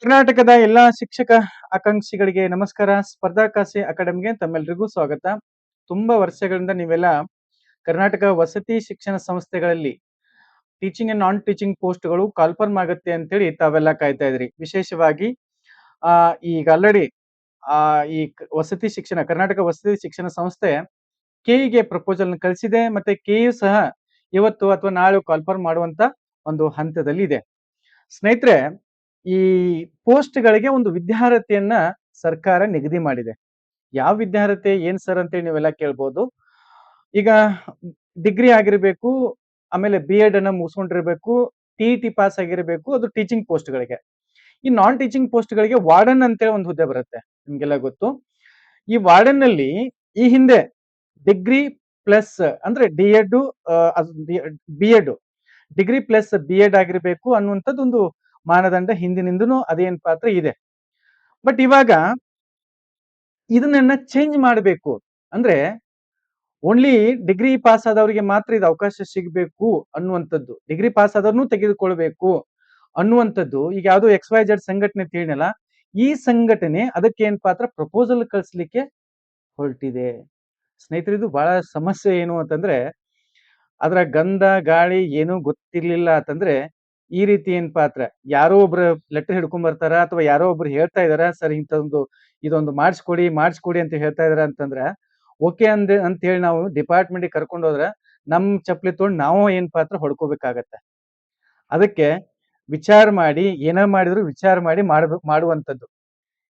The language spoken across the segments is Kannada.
ಕರ್ನಾಟಕದ ಎಲ್ಲಾ ಶಿಕ್ಷಕ ಆಕಾಂಕ್ಷಿಗಳಿಗೆ ನಮಸ್ಕಾರ. ಸ್ಪರ್ಧಾಕಾಶಿ ಅಕಾಡೆಮಿಗೆ ತಮ್ಮೆಲ್ಲರಿಗೂ ಸ್ವಾಗತ. ತುಂಬಾ ವರ್ಷಗಳಿಂದ ನೀವೆಲ್ಲ ಕರ್ನಾಟಕ ವಸತಿ ಶಿಕ್ಷಣ ಸಂಸ್ಥೆಗಳಲ್ಲಿ ಟೀಚಿಂಗ್ ಅಂಡ್ ನಾನ್ ಟೀಚಿಂಗ್ ಪೋಸ್ಟ್ಗಳು ಕಾಲ್ಫರ್ಮ್ ಆಗುತ್ತೆ ಅಂತೇಳಿ ತಾವೆಲ್ಲ ಕಾಯ್ತಾ ಇದ್ರಿ. ವಿಶೇಷವಾಗಿ ಈಗ ಆಲ್ರೆಡಿ ವಸತಿ ಶಿಕ್ಷಣ ಕರ್ನಾಟಕ ವಸತಿ ಶಿಕ್ಷಣ ಸಂಸ್ಥೆ ಕೆಇಗೆ ಪ್ರಪೋಸಲ್ ಕಳಿಸಿದೆ. ಮತ್ತೆ ಕೆಯು ಸಹ ಇವತ್ತು ಅಥವಾ ನಾಳೆ ಕಾಲ್ಫರ್ಮ್ ಮಾಡುವಂತ ಒಂದು ಹಂತದಲ್ಲಿ ಇದೆ. ಸ್ನೇಹಿತರೆ, ಈ ಪೋಸ್ಟ್ಗಳಿಗೆ ಒಂದು ವಿದ್ಯಾರ್ಹತೆಯನ್ನ ಸರ್ಕಾರ ನಿಗದಿ ಮಾಡಿದೆ. ಯಾವ ವಿದ್ಯಾರ್ಹತೆ ಏನ್ ಸರ್ ಅಂತೇಳಿ ನೀವೆಲ್ಲ ಕೇಳ್ಬೋದು. ಈಗ ಡಿಗ್ರಿ ಆಗಿರ್ಬೇಕು, ಆಮೇಲೆ BEd ಅನ್ನ ಮುಗಿಸ್ಕೊಂಡಿರ್ಬೇಕು, TET ಪಾಸ್ ಆಗಿರ್ಬೇಕು, ಅದು ಟೀಚಿಂಗ್ ಪೋಸ್ಟ್ಗಳಿಗೆ. ಈ ನಾನ್ ಟೀಚಿಂಗ್ ಪೋಸ್ಟ್ಗಳಿಗೆ ವಾರ್ಡನ್ ಅಂತೇಳಿ ಒಂದು ಹುದ್ದೆ ಬರುತ್ತೆ, ನಿಮ್ಗೆಲ್ಲ ಗೊತ್ತು. ಈ ವಾರ್ಡನ್ ನಲ್ಲಿ ಈ ಹಿಂದೆ ಡಿಗ್ರಿ ಪ್ಲಸ್ ಅಂದ್ರೆ BEd ಡಿಗ್ರಿ ಪ್ಲಸ್ BEd ಆಗಿರ್ಬೇಕು ಅನ್ನುವಂಥದ್ದು ಒಂದು ಮಾನದಂಡ ಹಿಂದಿನಿಂದನೂ ಅದೇನ್ ಪಾತ್ರ ಇದೆ. ಬಟ್ ಇವಾಗ ಇದನ್ನ ಚೇಂಜ್ ಮಾಡಬೇಕು ಅಂದ್ರೆ ಓನ್ಲಿ ಡಿಗ್ರಿ ಪಾಸ್ ಆದವರಿಗೆ ಮಾತ್ರ ಇದು ಅವಕಾಶ ಸಿಗಬೇಕು ಅನ್ನುವಂಥದ್ದು, ಡಿಗ್ರಿ ಪಾಸ್ ಆದವ್ರನ್ನೂ ತೆಗೆದುಕೊಳ್ಬೇಕು ಅನ್ನುವಂಥದ್ದು ಈಗ ಯಾವ್ದೋ XYZ ಸಂಘಟನೆ ತಿಳಿನಲ್ಲ, ಈ ಸಂಘಟನೆ ಅದಕ್ಕೆ ಏನ್ ಪಾತ್ರ ಪ್ರಪೋಸಲ್ ಕಳಿಸ್ಲಿಕ್ಕೆ ಹೊರಟಿದೆ. ಸ್ನೇಹಿತರೆ, ಇದು ಬಹಳ ಸಮಸ್ಯೆ ಏನು ಅಂತಂದ್ರೆ ಅದರ ಗಂಧ ಗಾಳಿ ಏನೂ ಗೊತ್ತಿರ್ಲಿಲ್ಲ ಅಂತಂದ್ರೆ ಈ ರೀತಿ ಏನ್ ಪಾತ್ರ ಯಾರೋ ಒಬ್ರು ಲೆಟರ್ ಹಿಡ್ಕೊಂಡ್ ಬರ್ತಾರ ಅಥವಾ ಯಾರೋ ಒಬ್ರು ಹೇಳ್ತಾ ಇದಾರ, ಸರ್ ಇದೊಂದು ಮಾಡಿಸ್ಕೊಡಿ ಅಂತ ಹೇಳ್ತಾ ಇದಾರ ಅಂತಂದ್ರ ಓಕೆ ಅಂತ ಹೇಳಿ ನಾವು ಡಿಪಾರ್ಟ್ಮೆಂಟ್ ಕರ್ಕೊಂಡು ಹೋದ್ರ ನಮ್ ಚಪ್ಲಿ ತೊಗೊಂಡು ನಾವು ಏನ್ ಪಾತ್ರ ಹೊಡ್ಕೋಬೇಕಾಗತ್ತೆ. ಅದಕ್ಕೆ ವಿಚಾರ ಮಾಡಿ ಏನ ಮಾಡಿದ್ರು ವಿಚಾರ ಮಾಡಿ ಮಾಡುವಂಥದ್ದು.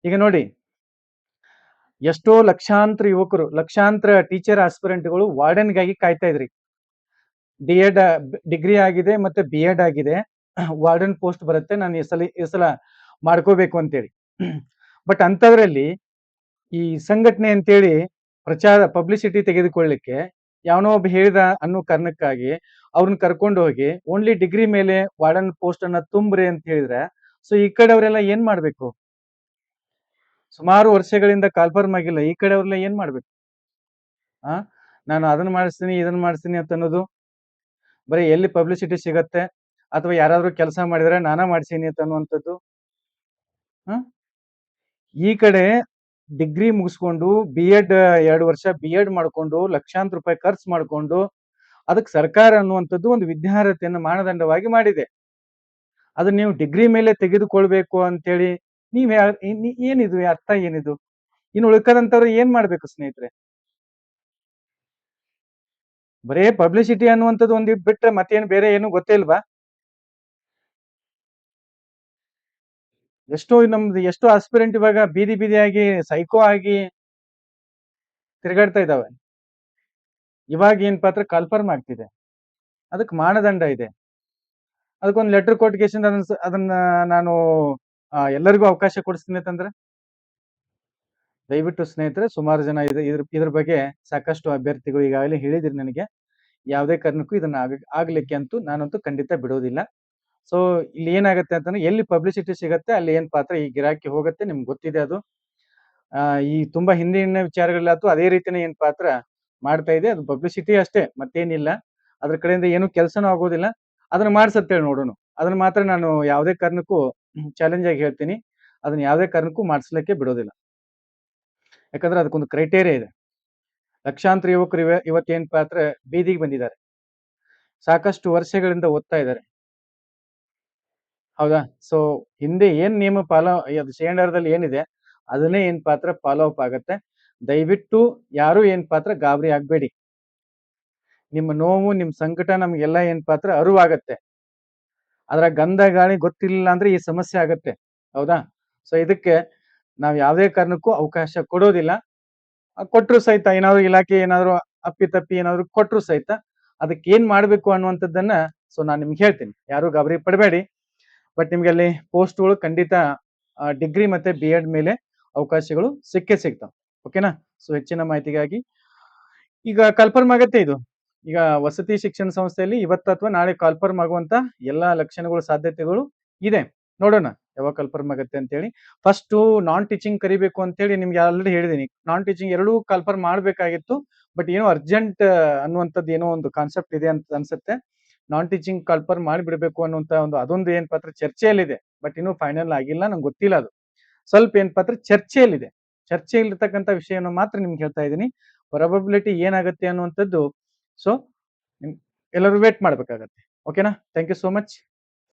ಈಗ ನೋಡಿ, ಎಷ್ಟೋ ಲಕ್ಷಾಂತರ ಯುವಕರು, ಲಕ್ಷಾಂತರ ಟೀಚರ್ ಆಸ್ಪಿರೆಂಟ್ಗಳು ವಾರ್ಡನ್ಗಾಗಿ ಕಾಯ್ತಾ ಇದ್ರಿ. ಡಿಗ್ರಿ ಆಗಿದೆ ಮತ್ತೆ BEd ಆಗಿದೆ, ವಾರ್ಡನ್ ಪೋಸ್ಟ್ ಬರುತ್ತೆ, ನಾನು ಈ ಸಲ ಮಾಡ್ಕೋಬೇಕು ಅಂತೇಳಿ. ಬಟ್ ಅಂತದ್ರಲ್ಲಿ ಈ ಸಂಘಟನೆ ಅಂತೇಳಿ ಪಬ್ಲಿಸಿಟಿ ತೆಗೆದುಕೊಳ್ಳಿಕ್ಕೆ ಯಾವನೋ ಒಬ್ಬ ಹೇಳಿದ ಅನ್ನೋ ಕಾರಣಕ್ಕಾಗಿ ಅವ್ರನ್ನ ಕರ್ಕೊಂಡು ಹೋಗಿ ಓನ್ಲಿ ಡಿಗ್ರಿ ಮೇಲೆ ವಾರ್ಡನ್ ಪೋಸ್ಟ್ ಅನ್ನ ತುಂಬ್ರಿ ಅಂತ ಹೇಳಿದ್ರೆ, ಸೊ ಈ ಕಡೆ ಅವರೆಲ್ಲ ಏನ್ ಮಾಡ್ಬೇಕು? ಸುಮಾರು ವರ್ಷಗಳಿಂದ ಕಾಲ್ಫರ್ಮ್ ಆಗಿಲ್ಲ, ಈ ಕಡೆ ಅವ್ರೆಲ್ಲ ಏನ್ ಮಾಡ್ಬೇಕು? ನಾನು ಅದನ್ನ ಮಾಡಿಸ್ತೀನಿ ಇದನ್ನ ಮಾಡಿಸ್ತೀನಿ ಅಂತ ಅನ್ನೋದು, ಬರೀ ಎಲ್ಲಿ ಪಬ್ಲಿಸಿಟಿ ಸಿಗತ್ತೆ ಅಥವಾ ಯಾರಾದ್ರೂ ಕೆಲಸ ಮಾಡಿದ್ರೆ ನಾನಾ ಮಾಡ್ಸೀನಿ ಅಂತ ಅನ್ನುವಂಥದ್ದು. ಈ ಕಡೆ ಡಿಗ್ರಿ ಮುಗಿಸ್ಕೊಂಡು BEd 2 ವರ್ಷ BEd ಮಾಡ್ಕೊಂಡು ಲಕ್ಷಾಂತರ ರೂಪಾಯಿ ಖರ್ಚು ಮಾಡ್ಕೊಂಡು ಅದಕ್ಕೆ ಸರ್ಕಾರ ಅನ್ನುವಂಥದ್ದು ಒಂದು ವಿದ್ಯಾರ್ಹತೆಯನ್ನು ಮಾನದಂಡವಾಗಿ ಮಾಡಿದೆ. ಅದನ್ನ ನೀವು ಡಿಗ್ರಿ ಮೇಲೆ ತೆಗೆದುಕೊಳ್ಬೇಕು ಅಂತೇಳಿ ಏನಿದು ಅರ್ಥ ಏನಿದು? ಇನ್ನು ಉಳ್ಕದಂತವ್ರು ಏನ್ ಮಾಡ್ಬೇಕು ಸ್ನೇಹಿತರೆ? ಬರೇ ಪಬ್ಲಿಸಿಟಿ ಅನ್ನುವಂಥದ್ದು ಒಂದಿಟ್ಟು ಬಿಟ್ರೆ ಮತ್ತೇನು ಬೇರೆ ಏನು ಗೊತ್ತೇ ಇಲ್ವಾ? ಎಷ್ಟೋ ಆಸ್ಪಿರೆಂಟ್ ಇವಾಗ ಬೀದಿಯಾಗಿ ಸೈಕೋ ಆಗಿ ತಿರುಗಾಡ್ತಾ ಇದ್ದಾವೆ. ಇವಾಗ ಏನ್ ಪಾತ್ರ ಕಾಲ್ಫರ್ಮ್ ಆಗ್ತಿದೆ, ಅದಕ್ಕೆ ಮಾನದಂಡ ಇದೆ. ಅದಕ್ಕೊಂದು ಲೆಟರ್ ಕೊಟ್ಟಿಗೆ ಅದನ್ನ ನಾನು ಎಲ್ಲರಿಗೂ ಅವಕಾಶ ಕೊಡಿಸ್ತೀನಿ ಅಂತಂದ್ರೆ ದಯವಿಟ್ಟು ಸ್ನೇಹಿತರೆ, ಸುಮಾರು ಜನ ಇದ್ರ ಬಗ್ಗೆ ಸಾಕಷ್ಟು ಅಭ್ಯರ್ಥಿಗಳು ಈಗಾಗಲೇ ಹೇಳಿದಿರಿ ನನಗೆ. ಯಾವುದೇ ಕಾರಣಕ್ಕೂ ಇದನ್ನ ಆಗ್ಲಿಕ್ಕೆ ನಾನಂತೂ ಖಂಡಿತ ಬಿಡೋದಿಲ್ಲ. ಸೊ ಇಲ್ಲಿ ಏನಾಗುತ್ತೆ ಅಂತಂದ್ರೆ ಎಲ್ಲಿ ಪಬ್ಲಿಸಿಟಿ ಸಿಗತ್ತೆ ಅಲ್ಲಿ ಏನ್ ಪಾತ್ರ ಈ ಗಿರಾಕಿ ಹೋಗುತ್ತೆ, ನಿಮ್ಗೆ ಗೊತ್ತಿದೆ ಅದು. ಈ ತುಂಬಾ ಹಿಂದಿನ ವಿಚಾರಗಳಾಯ್ತು ಅದೇ ರೀತಿನೇ ಏನ್ ಪಾತ್ರ ಮಾಡ್ತಾ ಇದೆ, ಅದು ಪಬ್ಲಿಸಿಟಿ ಅಷ್ಟೇ, ಮತ್ತೇನಿಲ್ಲ. ಅದ್ರ ಕಡೆಯಿಂದ ಏನು ಕೆಲಸನೂ ಆಗೋದಿಲ್ಲ. ಅದನ್ನ ಮಾಡ್ಸತ್ತೇಳಿ ನೋಡೋಣ. ಅದನ್ನ ಮಾತ್ರ ನಾನು ಯಾವುದೇ ಕಾರಣಕ್ಕೂ ಚಾಲೆಂಜ್ ಆಗಿ ಹೇಳ್ತೀನಿ, ಅದನ್ನ ಯಾವುದೇ ಕಾರಣಕ್ಕೂ ಮಾಡಿಸ್ಲಿಕ್ಕೆ ಬಿಡೋದಿಲ್ಲ. ಯಾಕಂದ್ರೆ ಅದಕ್ಕೊಂದು ಕ್ರೈಟೇರಿಯಾ ಇದೆ. ಲಕ್ಷಾಂತರ ಯುವಕರು ಇವತ್ತೇನ್ ಪಾತ್ರ ಬೀದಿಗೆ ಬಂದಿದ್ದಾರೆ, ಸಾಕಷ್ಟು ವರ್ಷಗಳಿಂದ ಓದ್ತಾ ಇದ್ದಾರೆ, ಹೌದಾ? ಸೊ ಹಿಂದೆ ಏನ್ ನಿಯಮ ಸಿಎಂಆರ್ದಲ್ಲಿ ಏನಿದೆ ಅದನ್ನೇ ಏನ್ ಪಾತ್ರ ಫಾಲೋ ಅಪ್ ಆಗತ್ತೆ. ದಯವಿಟ್ಟು ಯಾರು ಏನ್ ಪಾತ್ರ ಗಾಬರಿ ಆಗ್ಬೇಡಿ. ನಿಮ್ಮ ನೋವು ನಿಮ್ ಸಂಕಟ ನಮ್ಗೆಲ್ಲ ಏನ್ ಪಾತ್ರ ಅರಿವಾಗತ್ತೆ. ಅದ್ರ ಗಂಧ ಗಾಳಿ ಗೊತ್ತಿಲ್ಲ ಅಂದ್ರೆ ಈ ಸಮಸ್ಯೆ ಆಗತ್ತೆ, ಹೌದಾ? ಸೊ ಇದಕ್ಕೆ ನಾವ್ ಯಾವುದೇ ಕಾರಣಕ್ಕೂ ಅವಕಾಶ ಕೊಡೋದಿಲ್ಲ. ಕೊಟ್ರು ಸಹಿತ ಏನಾದ್ರು ಇಲಾಖೆ ಏನಾದ್ರು ಅಪ್ಪಿತಪ್ಪಿ ಏನಾದ್ರು ಕೊಟ್ರು ಸಹಿತ ಅದಕ್ಕೆ ಏನ್ ಮಾಡ್ಬೇಕು ಅನ್ನುವಂಥದ್ದನ್ನ ಸೊ ನಾನು ನಿಮ್ಗೆ ಹೇಳ್ತೀನಿ, ಯಾರು ಗಾಬರಿ ಪಡಬೇಡಿ. ಬಟ್ ನಿಮ್ಗೆ ಅಲ್ಲಿ ಪೋಸ್ಟ್ಗಳು ಖಂಡಿತ ಡಿಗ್ರಿ ಮತ್ತೆ BEd ಮೇಲೆ ಅವಕಾಶಗಳು ಸಿಕ್ಕೇ ಸಿಗ್ತಾವ. ಓಕೆನಾ? ಸೊ ಹೆಚ್ಚಿನ ಮಾಹಿತಿಗಾಗಿ ಈಗ ಕಾಲ್ಫರ್ಮ್ ಆಗತ್ತೆ ಇದು. ಈಗ ವಸತಿ ಶಿಕ್ಷಣ ಸಂಸ್ಥೆಯಲ್ಲಿ ಇವತ್ತು ಅಥವಾ ನಾಳೆ ಕಾಲ್ಫರ್ಮ್ ಆಗುವಂತ ಎಲ್ಲಾ ಲಕ್ಷಣಗಳು ಸಾಧ್ಯತೆಗಳು ಇದೆ. ನೋಡೋಣ ಯಾವಾಗ ಕಾಲ್ಫರ್ಮ್ ಆಗತ್ತೆ ಅಂತೇಳಿ. ಫಸ್ಟ್ ನಾನ್ ಟೀಚಿಂಗ್ ಕರಿಬೇಕು ಅಂತೇಳಿ ನಿಮ್ಗೆ ಆಲ್ರೆಡಿ ಹೇಳಿದೀನಿ. ನಾನ್ ಟೀಚಿಂಗ್ ಎರಡೂ ಕಾಲ್ಫರ್ಮ್ ಮಾಡ್ಬೇಕಾಗಿತ್ತು, ಬಟ್ ಏನೋ ಅರ್ಜೆಂಟ್ ಅನ್ನುವಂಥದ್ದು ಏನೋ ಒಂದು ಕಾನ್ಸೆಪ್ಟ್ ಇದೆ ಅಂತ ಅನ್ಸುತ್ತೆ. ನಾನ್ ಟೀಚಿಂಗ್ ಕಾಲ್ಪರ್ ಮಾಡಿಬಿಡ್ಬೇಕು ಅನ್ನುವಂತ ಅದೊಂದು ಏನಪ್ಪಾ ಅಂದ್ರೆ ಚರ್ಚೆಯಲ್ಲಿದೆ. ಬಟ್ ಇನ್ನೂ ಫೈನಲ್ ಆಗಿಲ್ಲ, ನಂಗೆ ಗೊತ್ತಿಲ್ಲ ಅದು. ಸ್ವಲ್ಪ ಏನಪ್ಪಾ ಅಂದ್ರೆ ಚರ್ಚೆಯಲ್ಲಿದೆ. ಚರ್ಚೆಯಲ್ಲಿರ್ತಕ್ಕಂಥ ವಿಷಯವನ್ನು ಮಾತ್ರ ನಿಮ್ಗೆ ಹೇಳ್ತಾ ಇದ್ದೀನಿ. ಪ್ರಾಬಬಿಲಿಟಿ ಏನಾಗುತ್ತೆ ಅನ್ನುವಂಥದ್ದು ಸೊ ಎಲ್ಲರೂ ವೇಟ್ ಮಾಡ್ಬೇಕಾಗತ್ತೆ. ಓಕೆನಾ? Thank you so much.